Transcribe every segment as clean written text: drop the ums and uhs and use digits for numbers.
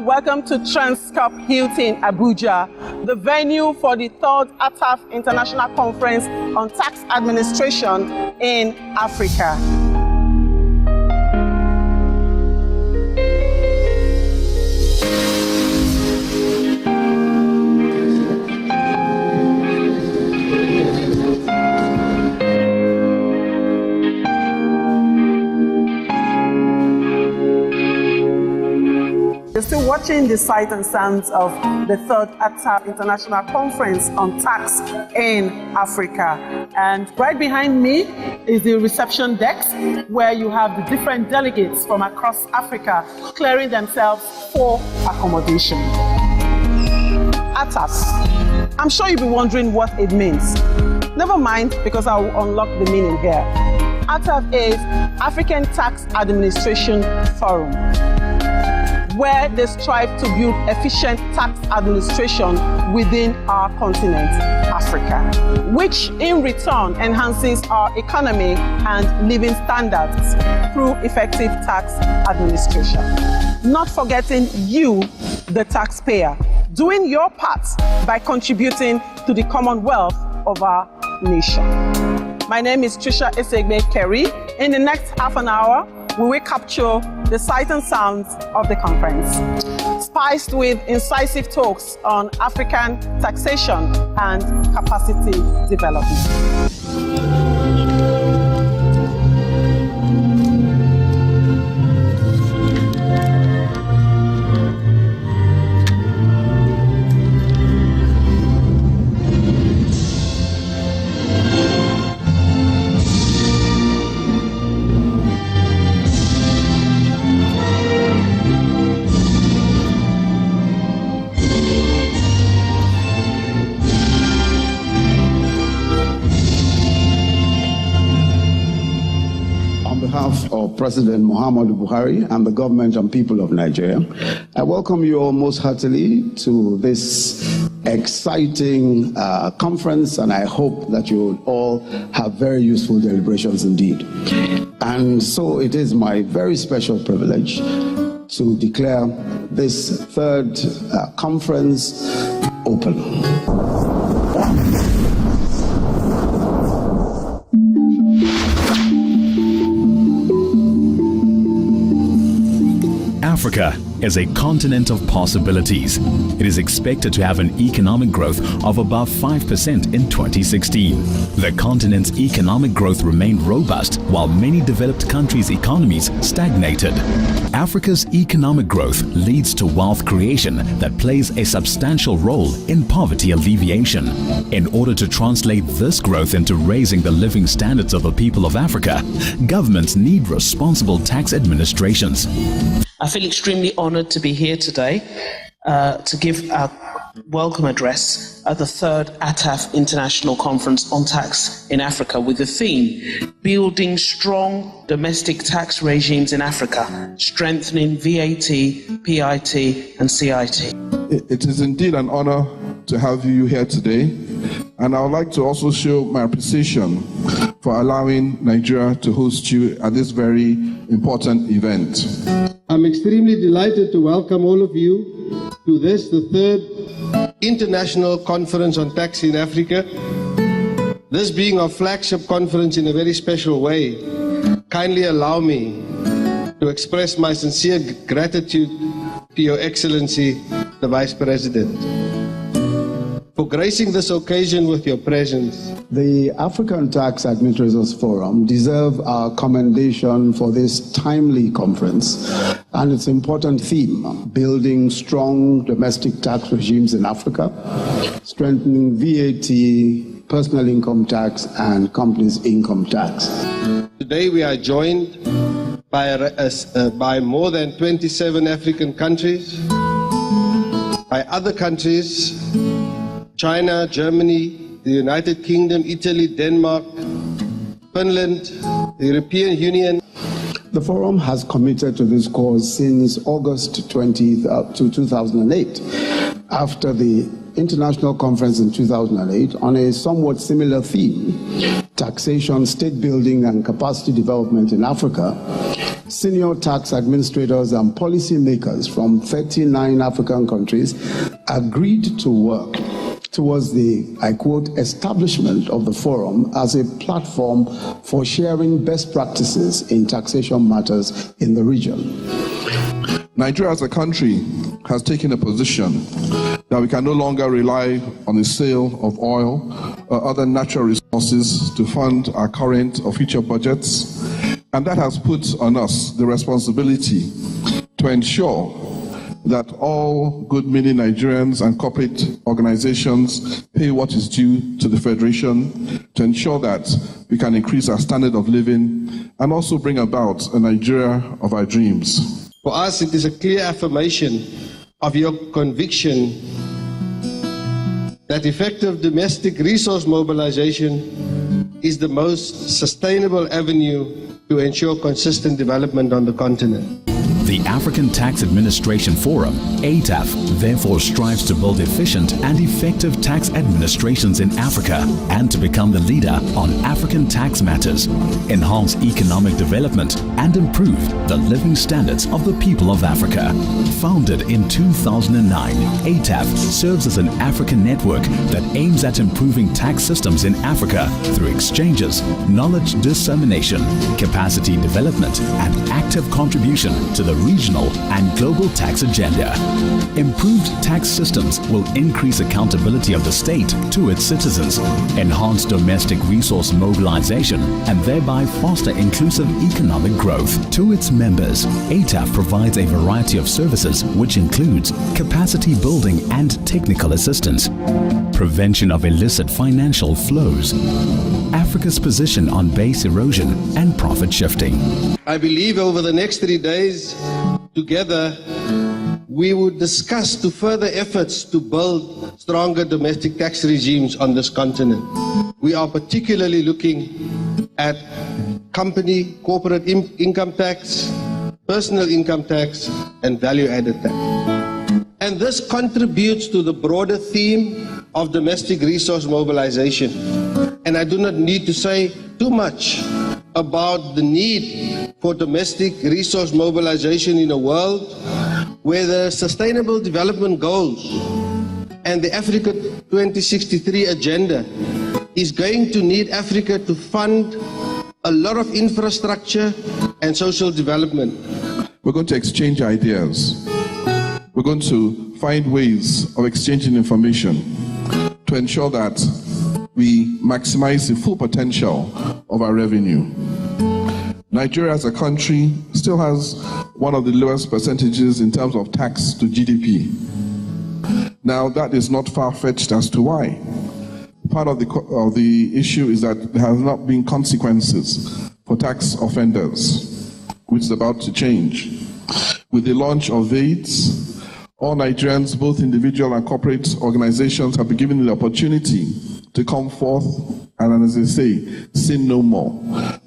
Welcome to Transcorp Hilton, Abuja, the venue for the third Ataf International Conference on Tax Administration in Africa. You're still watching the sight and sounds of the third Ataf International Conference on Tax in Africa. And right behind me is the reception desk, where you have the different delegates from across Africa clearing themselves for accommodation. Ataf. I'm sure you'll be wondering what it means. Never mind, because I will unlock the meaning here. Ataf is African Tax Administration Forum, where they strive to build efficient tax administration within our continent, Africa, which in return enhances our economy and living standards through effective tax administration. Not forgetting you, the taxpayer, doing your part by contributing to the commonwealth of our nation. My name is Trisha Esegbe Kerry. In the next half an hour, we will capture the sight and sounds of the conference, spiced with incisive talks on African taxation and capacity development. Of President Muhammadu Buhari and the government and people of Nigeria, I welcome you all most heartily to this exciting conference, and I hope that you will all have very useful deliberations indeed. And so it is my very special privilege to declare this third conference open. Africa is a continent of possibilities. It is expected to have an economic growth of above 5% in 2016. The continent's economic growth remained robust while many developed countries' economies stagnated. Africa's economic growth leads to wealth creation that plays a substantial role in poverty alleviation. In order to translate this growth into raising the living standards of the people of Africa, governments need responsible tax administrations. I feel extremely honored to be here today to give a welcome address at the third Ataf International Conference on Tax in Africa with the theme, Building Strong Domestic Tax Regimes in Africa, Strengthening VAT, PIT and CIT. It is indeed an honor to have you here today, and I would like to also show my appreciation for allowing Nigeria to host you at this very important event. I'm extremely delighted to welcome all of you to this, the third International Conference on Tax in Africa. This being our flagship conference in a very special way, kindly allow me to express my sincere gratitude to Your Excellency, the Vice President, for gracing this occasion with your presence. The African Tax Administrators Forum deserve our commendation for this timely conference and its important theme, building strong domestic tax regimes in Africa, strengthening VAT, personal income tax, and companies' income tax. Today we are joined by more than 27 African countries, by other countries, China, Germany, the United Kingdom, Italy, Denmark, Finland, the European Union. The forum has committed to this cause since August 2008, after the international conference in 2008 on a somewhat similar theme, taxation, state building, and capacity development in Africa. Senior tax administrators and policy makers from 39 African countries agreed to work towards the, I quote, establishment of the forum as a platform for sharing best practices in taxation matters in the region. Nigeria as a country has taken a position that we can no longer rely on the sale of oil or other natural resources to fund our current or future budgets, and that has put on us the responsibility to ensure that all good-meaning Nigerians and corporate organizations pay what is due to the Federation, to ensure that we can increase our standard of living and also bring about a Nigeria of our dreams. For us, it is a clear affirmation of your conviction that effective domestic resource mobilization is the most sustainable avenue to ensure consistent development on the continent. The African Tax Administration Forum, Ataf, therefore strives to build efficient and effective tax administrations in Africa and to become the leader on African tax matters, enhance economic development, and improve the living standards of the people of Africa. Founded in 2009, Ataf serves as an African network that aims at improving tax systems in Africa through exchanges, knowledge dissemination, capacity development, and active contribution to the regional and global tax agenda. Improved tax systems will increase accountability of the state to its citizens, enhance domestic resource mobilization, and thereby foster inclusive economic growth. To its members, Ataf provides a variety of services which includes capacity building and technical assistance, prevention of illicit financial flows, Africa's position on base erosion, and profit shifting. I believe over the next 3 days, together, we would discuss to further efforts to build stronger domestic tax regimes on this continent. We are particularly looking at company, corporate income tax, personal income tax, and value-added tax. And this contributes to the broader theme of domestic resource mobilization. And I do not need to say too much about the need for domestic resource mobilization in a world where the Sustainable Development Goals and the Africa 2063 agenda is going to need Africa to fund a lot of infrastructure and social development. We're going to exchange ideas. We're going to find ways of exchanging information to ensure that we maximize the full potential of our revenue. Nigeria as a country still has one of the lowest percentages in terms of tax to GDP. Now, that is not far-fetched as to why. Part of the issue is that there have not been consequences for tax offenders, which is about to change. With the launch of VAT, all Nigerians, both individual and corporate organizations, have been given the opportunity to come forth and, as they say, sin no more,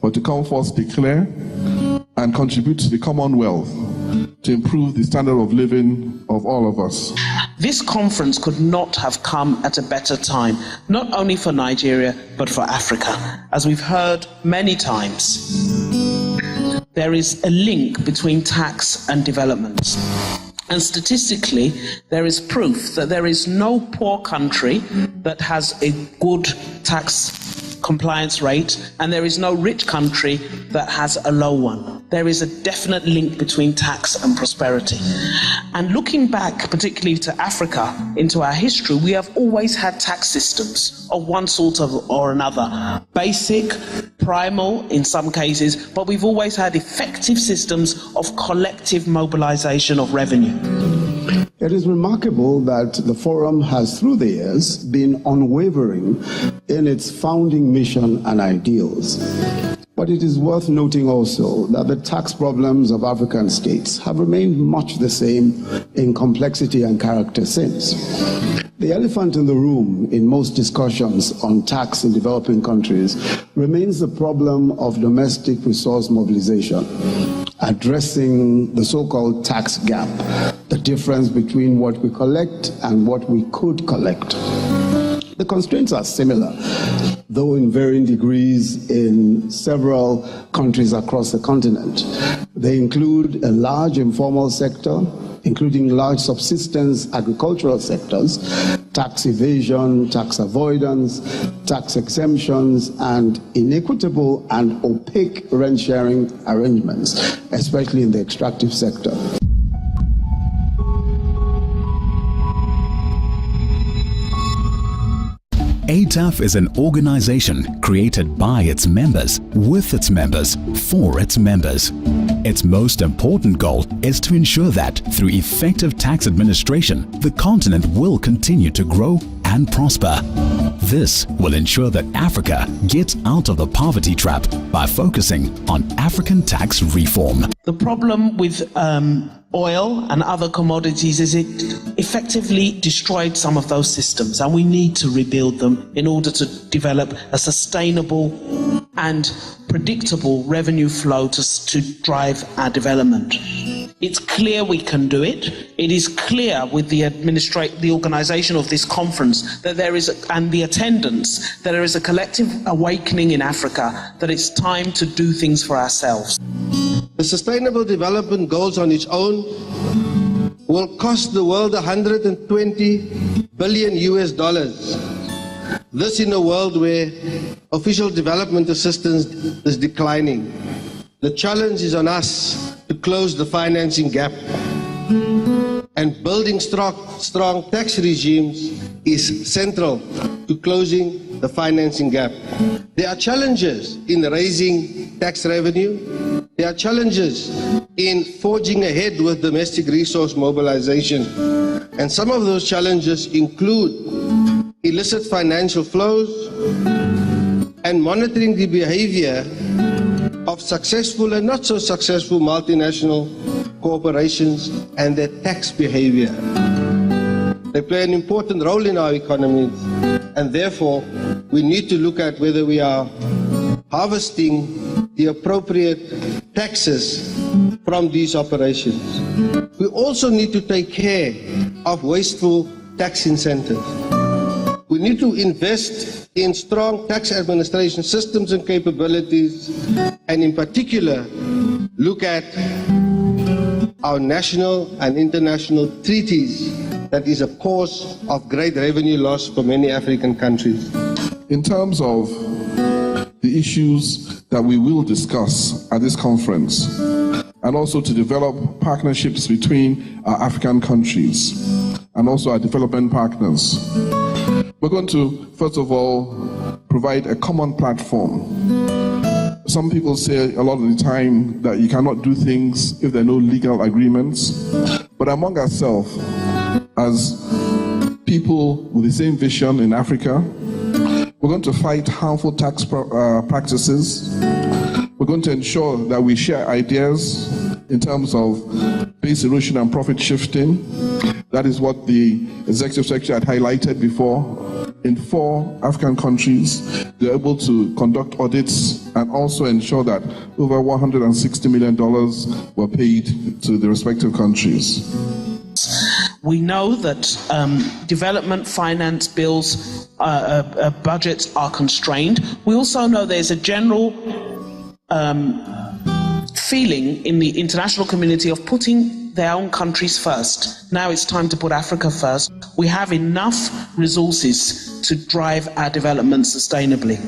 but to come forth, declare, and contribute to the Commonwealth to improve the standard of living of all of us. This conference could not have come at a better time, not only for Nigeria, but for Africa. As we've heard many times, there is a link between tax and development. And statistically, there is proof that there is no poor country that has a good tax compliance rate, and there is no rich country that has a low one. there is a definite link between tax and prosperity. And looking back, particularly to Africa, into our history, we have always had tax systems of one sort or another. Basic, primal in some cases, but we've always had effective systems of collective mobilization of revenue. It is remarkable that the Forum has, through the years, been unwavering in its founding mission and ideals. But it is worth noting also that the tax problems of African states have remained much the same in complexity and character since. The elephant in the room in most discussions on tax in developing countries remains the problem of domestic resource mobilization, addressing the so-called tax gap, the difference between what we collect and what we could collect. The constraints are similar, though in varying degrees in several countries across the continent. They include a large informal sector, including large subsistence agricultural sectors, tax evasion, tax avoidance, tax exemptions, and inequitable and opaque rent-sharing arrangements, especially in the extractive sector. Ataf is an organization created by its members, with its members, for its members. Its most important goal is to ensure that through effective tax administration, the continent will continue to grow and prosper. This will ensure that Africa gets out of the poverty trap by focusing on African tax reform. The problem with oil and other commodities is it effectively destroyed some of those systems, and we need to rebuild them in order to develop a sustainable and predictable revenue flow to drive our development. It's clear we can do it. It is clear with the organization of this conference that there is, and the attendance, that there is a collective awakening in Africa that it's time to do things for ourselves. The Sustainable Development Goals on its own will cost the world $120 billion. This in a world where official development assistance is declining. The challenge is on us to close the financing gap. And building strong tax regimes is central to closing the financing gap. There are challenges in raising tax revenue. There are challenges in forging ahead with domestic resource mobilization. And some of those challenges include illicit financial flows and monitoring the behavior of successful and not so successful multinational corporations and their tax behavior. They play an important role in our economy, and therefore we need to look at whether we are harvesting the appropriate taxes from these operations. We also need to take care of wasteful tax incentives. We need to invest in strong tax administration systems and capabilities, and in particular, look at our national and international treaties that is a cause of great revenue loss for many African countries. In terms of the issues that we will discuss at this conference, and also to develop partnerships between our African countries and also our development partners, we're going to, first of all, provide a common platform. Some people say a lot of the time that you cannot do things if there are no legal agreements. But among ourselves, as people with the same vision in Africa, we're going to fight harmful tax practices. We're going to ensure that we share ideas in terms of base erosion and profit shifting. That is what the Executive Secretary had highlighted before. In 4 African countries, they're able to conduct audits and also ensure that over $160 million were paid to the respective countries. We know that development finance bills, budgets are constrained. We also know there's a general feeling in the international community of putting their own countries first. Now it's time to put Africa first. We have enough resources to drive our development sustainably.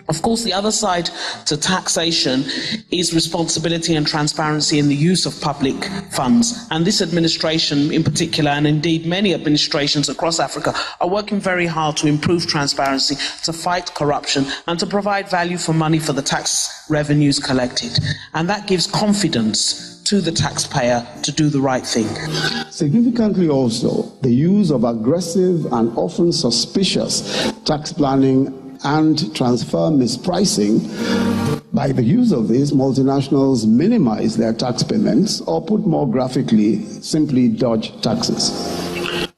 Of course, the other side to taxation is responsibility and transparency in the use of public funds. And this administration in particular, and indeed many administrations across Africa, are working very hard to improve transparency, to fight corruption, and to provide value for money for the tax revenues collected. And that gives confidence to the taxpayer to do the right thing. Significantly also, the use of aggressive and often suspicious tax planning and transfer mispricing. By the use of this, multinationals minimize their tax payments, or put more graphically, simply dodge taxes.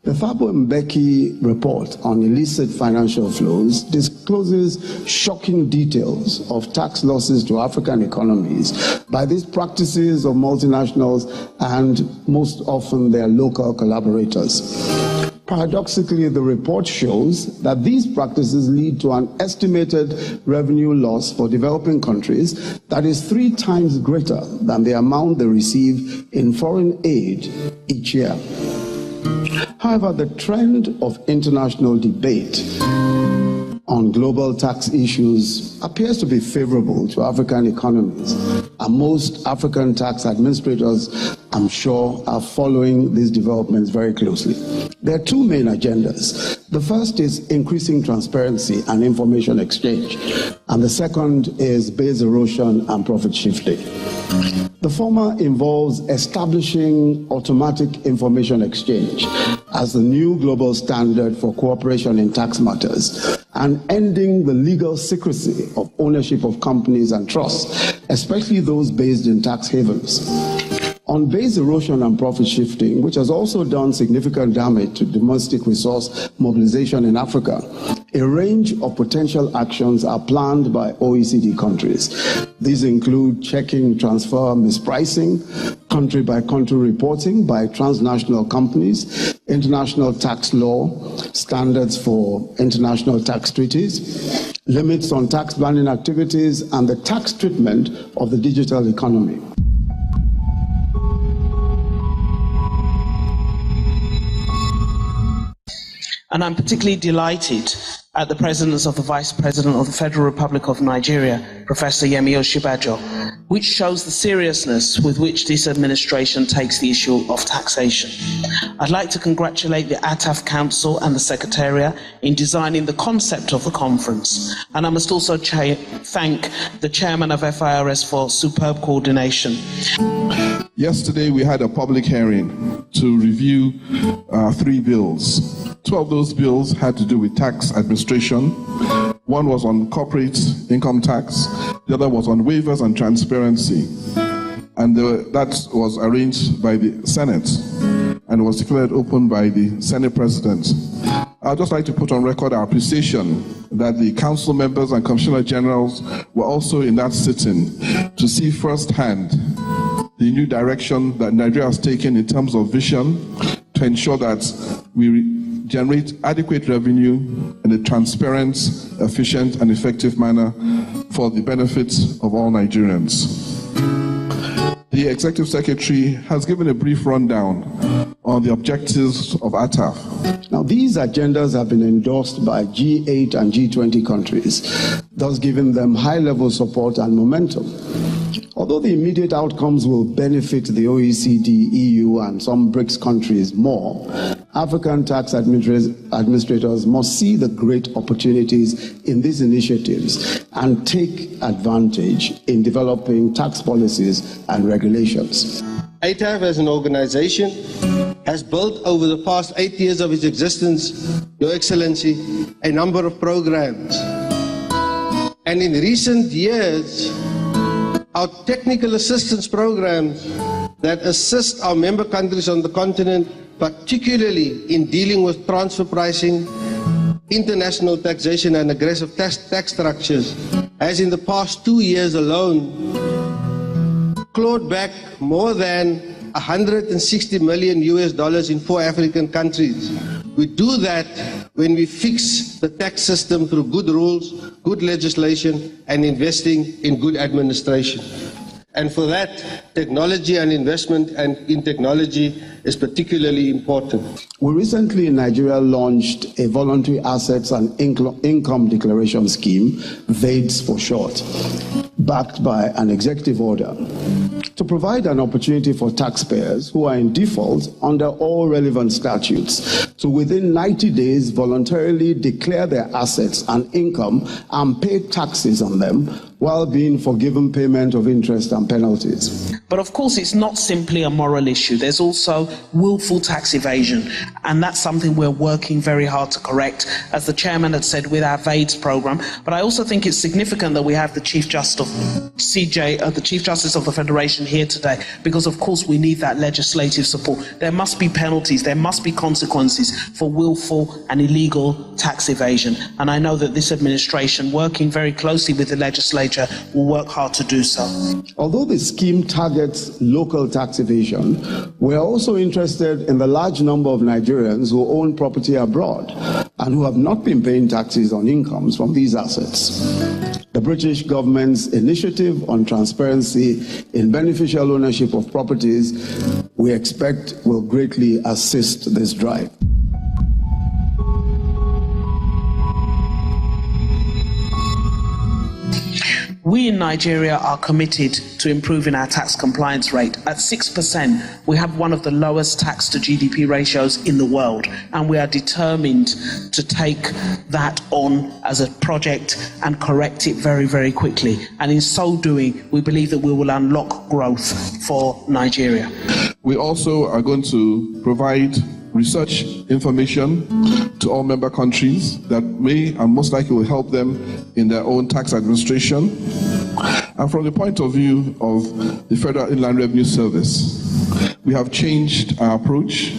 The Thabo Mbeki report on illicit financial flows discloses shocking details of tax losses to African economies by these practices of multinationals and most often their local collaborators. Paradoxically, the report shows that these practices lead to an estimated revenue loss for developing countries that is 3 times greater than the amount they receive in foreign aid each year. However, the trend of international debate on global tax issues appears to be favorable to African economies, and most African tax administrators, I'm sure, are following these developments very closely. There are 2 main agendas. The first is increasing transparency and information exchange, and the second is base erosion and profit shifting. The former involves establishing automatic information exchange as the new global standard for cooperation in tax matters, and ending the legal secrecy of ownership of companies and trusts, especially those based in tax havens. On base erosion and profit shifting, which has also done significant damage to domestic resource mobilization in Africa, a range of potential actions are planned by OECD countries. These include checking transfer mispricing, country-by-country reporting by transnational companies, international tax law, standards for international tax treaties, limits on tax planning activities, and the tax treatment of the digital economy. And I'm particularly delighted at the presence of the Vice President of the Federal Republic of Nigeria, Professor Yemi Osinbajo, which shows the seriousness with which this administration takes the issue of taxation. I'd like to congratulate the Ataf Council and the Secretariat in designing the concept of the conference. And I must also thank the Chairman of FIRS for superb coordination. Yesterday we had a public hearing to review 3 bills. 2 of those bills had to do with tax administration. One was on corporate income tax, the other was on waivers and transparency. And that was arranged by the Senate and was declared open by the Senate President. I'd just like to put on record our appreciation that the council members and commissioner generals were also in that sitting to see firsthand the new direction that Nigeria has taken in terms of vision to ensure that we generate adequate revenue in a transparent, efficient, and effective manner for the benefit of all Nigerians. The Executive Secretary has given a brief rundown on the objectives of Ataf. Now, these agendas have been endorsed by G8 and G20 countries, thus giving them high-level support and momentum. Although the immediate outcomes will benefit the OECD, EU, and some BRICS countries more, African tax administrators must see the great opportunities in these initiatives and take advantage in developing tax policies and regulations. Ataf as an organization has built over the past 8 years of its existence, Your Excellency, a number of programs. And in recent years, our technical assistance programs that assist our member countries on the continent, particularly in dealing with transfer pricing, international taxation and aggressive tax structures, has in the past 2 years alone clawed back more than $160 million in 4 African countries. We do that when we fix the tax system through good rules, good legislation, and investing in good administration. And for that, technology and investment in technology is particularly important. We recently in Nigeria launched a voluntary assets and income declaration scheme, VADES for short, backed by an executive order, to provide an opportunity for taxpayers who are in default under all relevant statutes to within 90 days voluntarily declare their assets and income and pay taxes on them while being forgiven payment of interest and penalties. But of course, it's not simply a moral issue. There's also willful tax evasion, and that's something we're working very hard to correct, as the chairman had said, with our VADES program. But I also think it's significant that we have the Chief Justice of the Chief Justice of the Federation here today, because of course we need that legislative support. There must be penalties, there must be consequences for willful and illegal tax evasion. And I know that this administration, working very closely with the legislature, will work hard to do so. Although the scheme targets local tax evasion, we are also interested in the large number of Nigerians who own property abroad and who have not been paying taxes on incomes from these assets. The British government's initiative on transparency in beneficial ownership of properties, we expect, will greatly assist this drive. We in Nigeria are committed to improving our tax compliance rate. At 6%, we have one of the lowest tax to GDP ratios in the world, and we are determined to take that on as a project and correct it very, very quickly. And in so doing, we believe that we will unlock growth for Nigeria. We also are going to provide research information to all member countries that may and most likely will help them in their own tax administration. And from the point of view of the Federal Inland Revenue Service, we have changed our approach.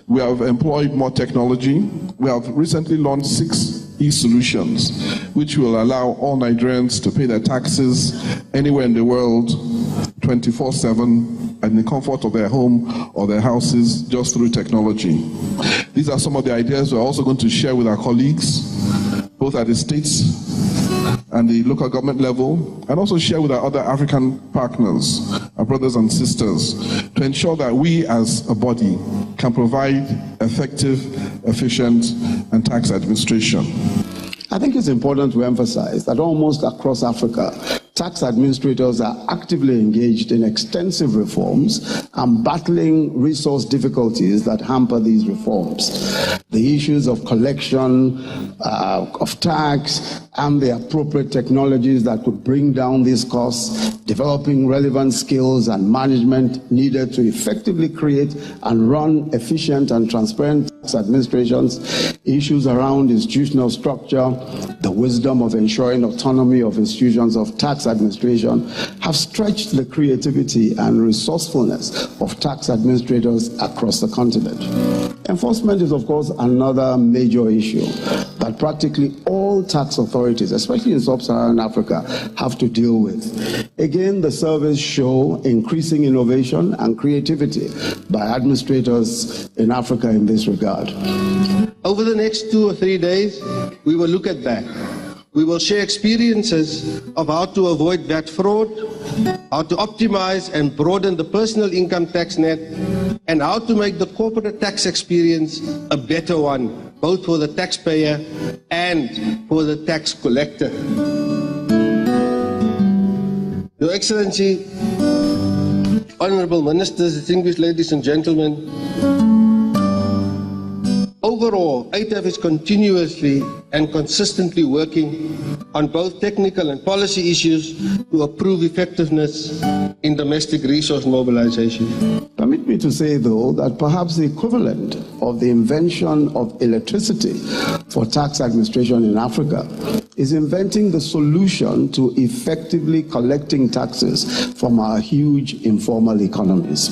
We have employed more technology. We have recently launched 6 e-solutions, which will allow all Nigerians to pay their taxes anywhere in the world 24/7 in the comfort of their home or their houses just through technology. These are some of the ideas we're also going to share with our colleagues, both at the states and the local government level, and also share with our other African partners, our brothers and sisters, to ensure that we as a body can provide effective, efficient, and tax administration. I think it's important to emphasize that almost across Africa, tax administrators are actively engaged in extensive reforms and battling resource difficulties that hamper these reforms. The issues of collection of tax and the appropriate technologies that could bring down these costs, developing relevant skills and management needed to effectively create and run efficient and transparent tax administrations, issues around institutional structure, the wisdom of ensuring autonomy of institutions of tax administration have stretched the creativity and resourcefulness of tax administrators across the continent. Enforcement is, of course, another major issue that practically all tax authorities, especially in sub-Saharan Africa, have to deal with. Again, the surveys show increasing innovation and creativity by administrators in Africa in this regard. Over the next 2 or 3 days, we will look at that. We will share experiences of how to avoid VAT fraud, how to optimize and broaden the personal income tax net, and how to make the corporate tax experience a better one, both for the taxpayer and for the tax collector. Your Excellency, Honorable Ministers, distinguished ladies and gentlemen, overall, Ataf is continuously and consistently working on both technical and policy issues to improve effectiveness in domestic resource mobilization. Permit me to say, though, that perhaps the equivalent of the invention of electricity for tax administration in Africa is inventing the solution to effectively collecting taxes from our huge informal economies.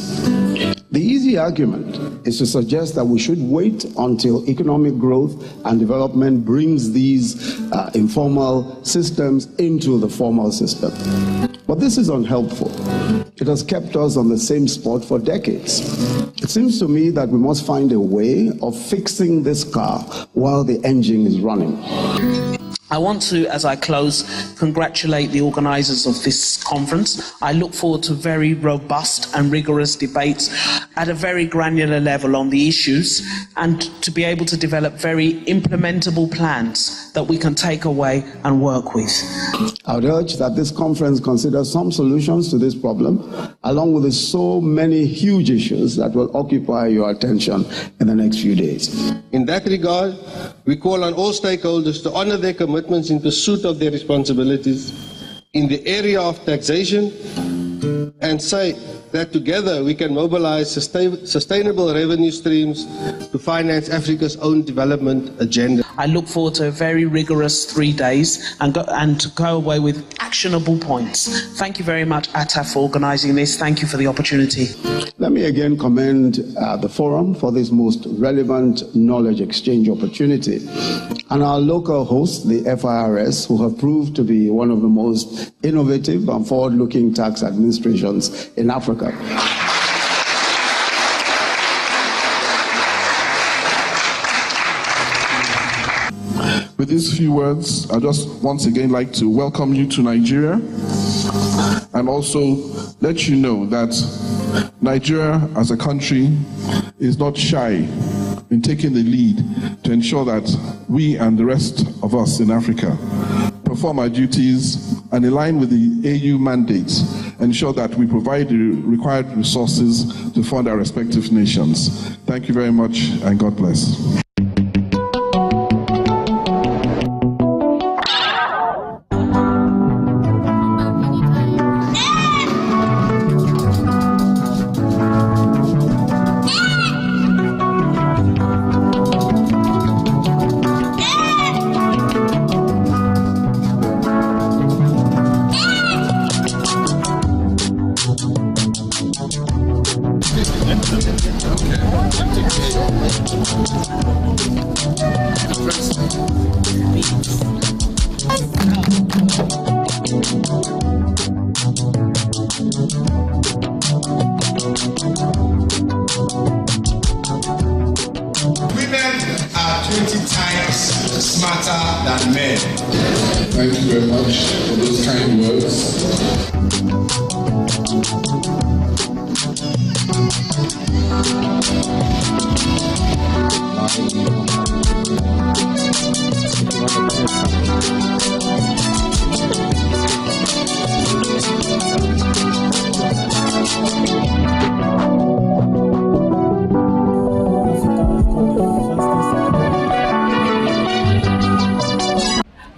The easy argument is to suggest that we should wait until economic growth and development brings these informal systems into the formal system. But this is unhelpful. It has kept us on the same spot for decades. It seems to me that we must find a way of fixing this car while the engine is running. I want to, as I close, congratulate the organisers of this conference. I look forward to very robust and rigorous debates at a very granular level on the issues, and to be able to develop very implementable plans that we can take away and work with. I would urge that this conference consider some solutions to this problem, along with the so many huge issues that will occupy your attention in the next few days. In that regard, we call on all stakeholders to honour their commitments in pursuit of their responsibilities in the area of taxation, and say that together we can mobilise sustainable revenue streams to finance Africa's own development agenda. I look forward to a very rigorous 3 days and to go away with actionable points. Thank you very much, Ataf, for organising this. Thank you for the opportunity. Let me again commend the forum for this most relevant knowledge exchange opportunity, and our local hosts, the FIRS, who have proved to be one of the most innovative and forward-looking tax administrations in Africa. With these few words, I just once again like to welcome you to Nigeria, and also let you know that Nigeria as a country is not shy in taking the lead to ensure that we and the rest of us in Africa perform our duties and in line with the AU mandates, ensure that we provide the required resources to fund our respective nations. Thank you very much, and God bless. Women are 20 times smarter than men. Thank you very much for those kind words.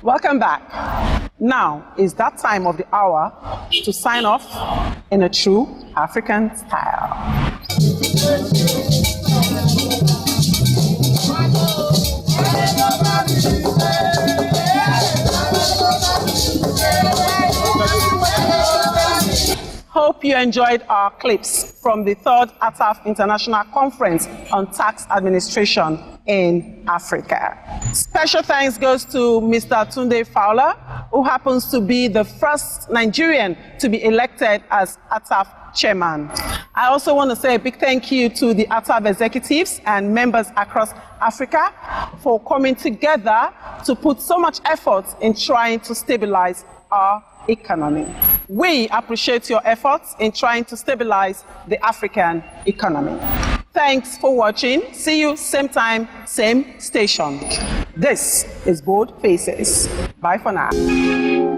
Welcome back. Now is that time of the hour to sign off in a true African style. Hope you enjoyed our clips from the 3rd Ataf International Conference on Tax Administration in Africa. Special thanks goes to Mr. Tunde Fowler, who happens to be the first Nigerian to be elected as Ataf chairman. I also want to say a big thank you to the Ataf executives and members across Africa for coming together to put so much effort in trying to stabilize our economy. We appreciate your efforts in trying to stabilize the African economy. Thanks for watching. See you same time, same station. This is Bold Faces. Bye for now.